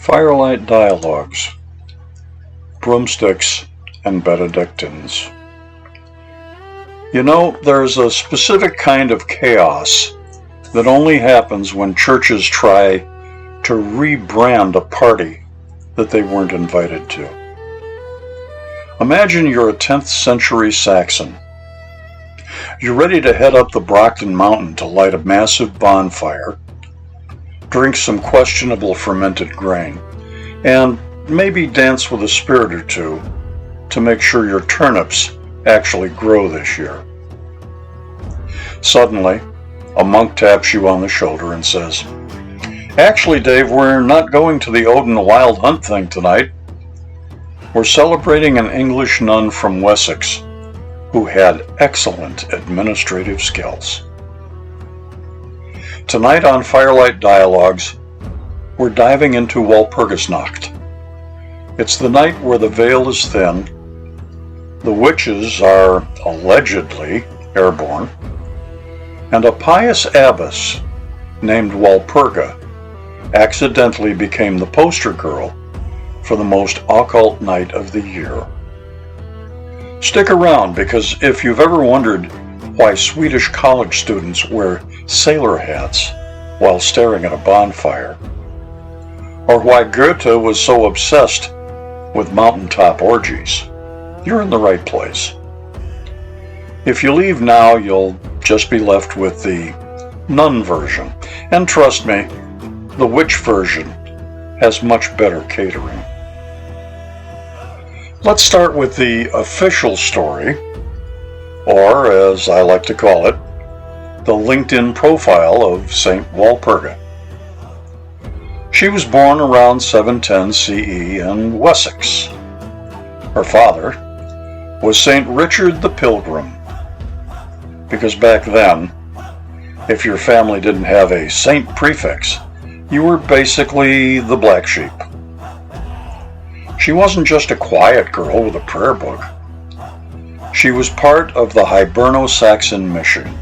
Firelight Dialogues, Broomsticks and Benedictines. You know, there's a specific kind of chaos that only happens when churches try to rebrand a party that they weren't invited to. Imagine you're a 10th century Saxon. You're ready to head up the Brockton Mountain to light a massive bonfire, drink some questionable fermented grain, and maybe dance with a spirit or two to make sure your turnips actually grow this year. Suddenly, a monk taps you on the shoulder and says, "Actually, Dave, we're not going to the Odin wild hunt thing tonight. We're celebrating an English nun from Wessex who had excellent administrative skills." Tonight on Firelight Dialogues, we're diving into Walpurgisnacht. It's the night where the veil is thin, the witches are allegedly airborne, and a pious abbess named Walpurga accidentally became the poster girl for the most occult night of the year. Stick around, because if you've ever wondered why Swedish college students wear sailor hats while staring at a bonfire, or why Goethe was so obsessed with mountaintop orgies, you're in the right place. If you leave now, you'll just be left with the nun version, and trust me, the witch version has much better catering. Let's start with the official story, or as I like to call it, the LinkedIn profile of Saint Walpurga. She was born around 710 CE in Wessex. Her father was Saint Richard the Pilgrim, because back then, if your family didn't have a saint prefix, you were basically the black sheep. She wasn't just a quiet girl with a prayer book. She was part of the Hiberno-Saxon mission.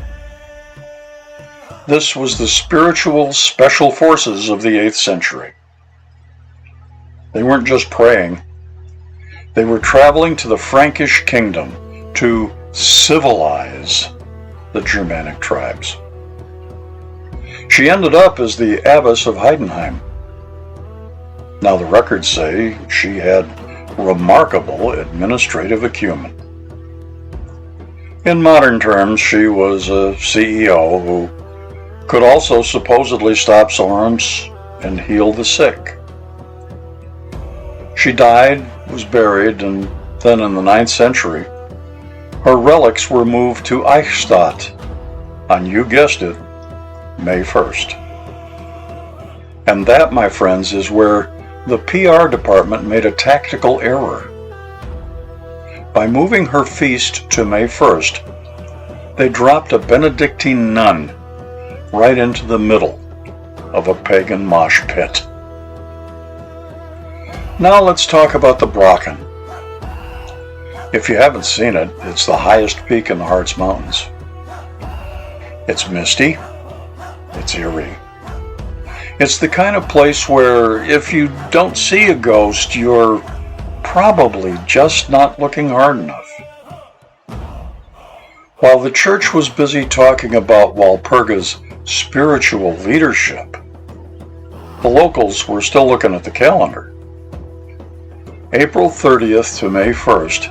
This was the spiritual special forces of the 8th century. They weren't just praying. They were traveling to the Frankish kingdom to civilize the Germanic tribes. She ended up as the abbess of Heidenheim. Now the records say she had remarkable administrative acumen. In modern terms, she was a CEO who could also supposedly stop storms and heal the sick. She died, was buried, and then in the 9th century, her relics were moved to Eichstätt on, you guessed it, May 1st. And that, my friends, is where the PR department made a tactical error. By moving her feast to May 1st, they dropped a Benedictine nun right into the middle of a Pagan Mosh Pit. Now let's talk about the Brocken. If you haven't seen it, it's the highest peak in the Harz Mountains. It's misty, it's eerie. It's the kind of place where if you don't see a ghost, you're probably just not looking hard enough. While the church was busy talking about Walpurga's spiritual leadership, the locals were still looking at the calendar. April 30th to May 1st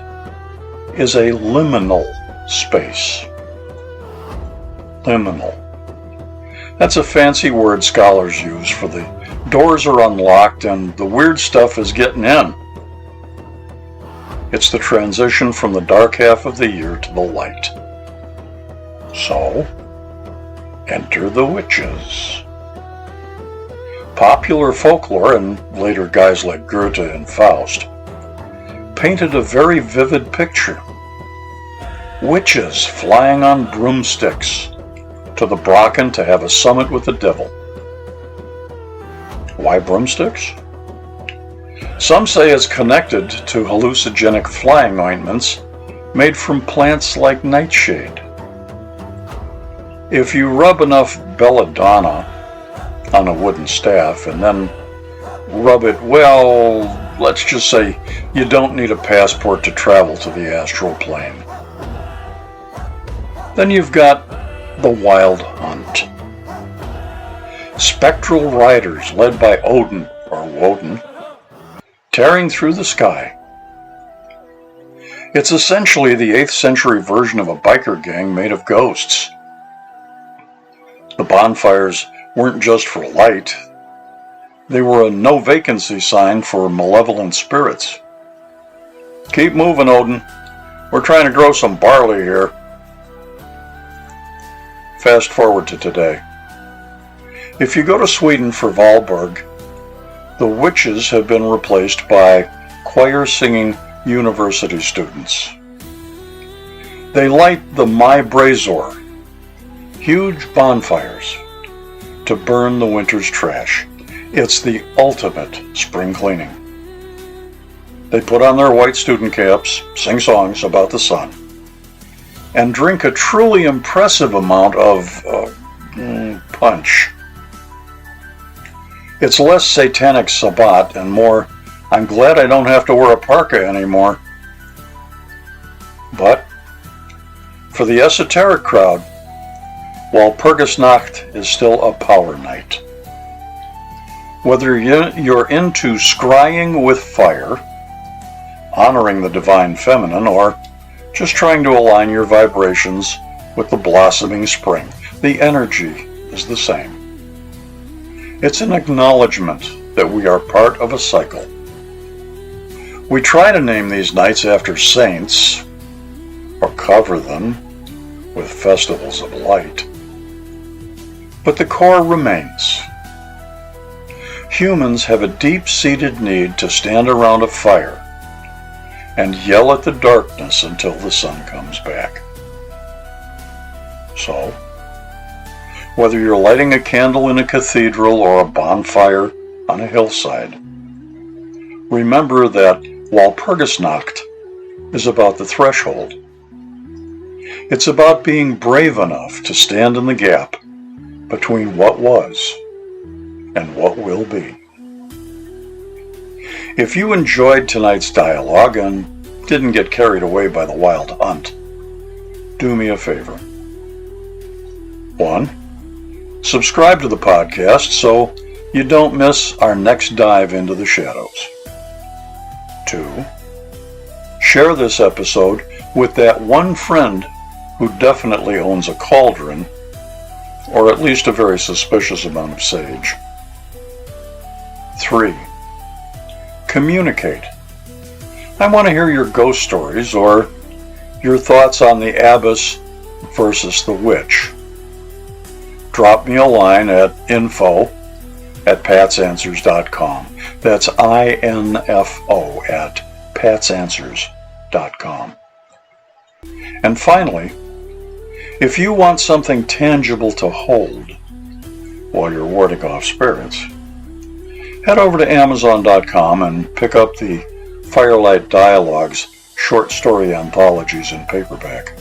is a liminal space. Liminal. That's a fancy word scholars use for the doors are unlocked and the weird stuff is getting in. It's the transition from the dark half of the year to the light. So, enter the witches. Popular folklore, and later guys like Goethe and Faust, painted a very vivid picture. Witches flying on broomsticks to the Brocken to have a summit with the devil. Why broomsticks? Some say it's connected to hallucinogenic flying ointments made from plants like nightshade. If you rub enough belladonna on a wooden staff and then rub it, well, let's just say you don't need a passport to travel to the astral plane. Then you've got the Wild Hunt. Spectral riders led by Odin, or Woden, tearing through the sky. It's essentially the 8th century version of a biker gang made of ghosts. The bonfires weren't just for light. They were a no vacancy sign for malevolent spirits. Keep moving, Odin. We're trying to grow some barley here. Fast forward to today. If you go to Sweden for Valborg, the witches have been replaced by choir-singing university students. They light the Mai Brazor, huge bonfires, to burn the winter's trash. It's the ultimate spring cleaning. They put on their white student caps, sing songs about the sun, and drink a truly impressive amount of punch. It's less satanic sabbat and more, I'm glad I don't have to wear a parka anymore. But for the esoteric crowd, Walpurgisnacht is still a power night. Whether you're into scrying with fire, honoring the divine feminine, or just trying to align your vibrations with the blossoming spring, the energy is the same. It's an acknowledgement that we are part of a cycle. We try to name these nights after saints, or cover them with festivals of light. But the core remains. Humans have a deep-seated need to stand around a fire and yell at the darkness until the sun comes back. So, whether you're lighting a candle in a cathedral or a bonfire on a hillside, remember that Walpurgisnacht is about the threshold. It's about being brave enough to stand in the gap between what was and what will be. If you enjoyed tonight's dialogue and didn't get carried away by the Wild Hunt, do me a favor. 1. Subscribe to the podcast so you don't miss our next dive into the shadows. 2. Share this episode with that one friend who definitely owns a cauldron, or at least a very suspicious amount of sage. 3. Communicate. I want to hear your ghost stories or your thoughts on the abbess versus the witch. Drop me a line at info@patsanswers.com. That's info@patsanswers.com. And finally, if you want something tangible to hold while you're warding off spirits, head over to Amazon.com and pick up the Firelight Dialogues short story anthologies in paperback.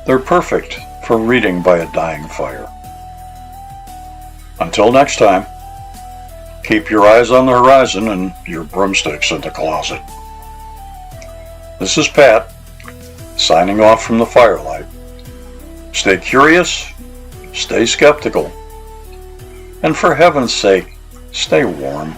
They're perfect for reading by a dying fire. Until next time, keep your eyes on the horizon and your broomsticks in the closet. This is Pat, signing off from the Firelight. Stay curious, stay skeptical, and for heaven's sake, stay warm.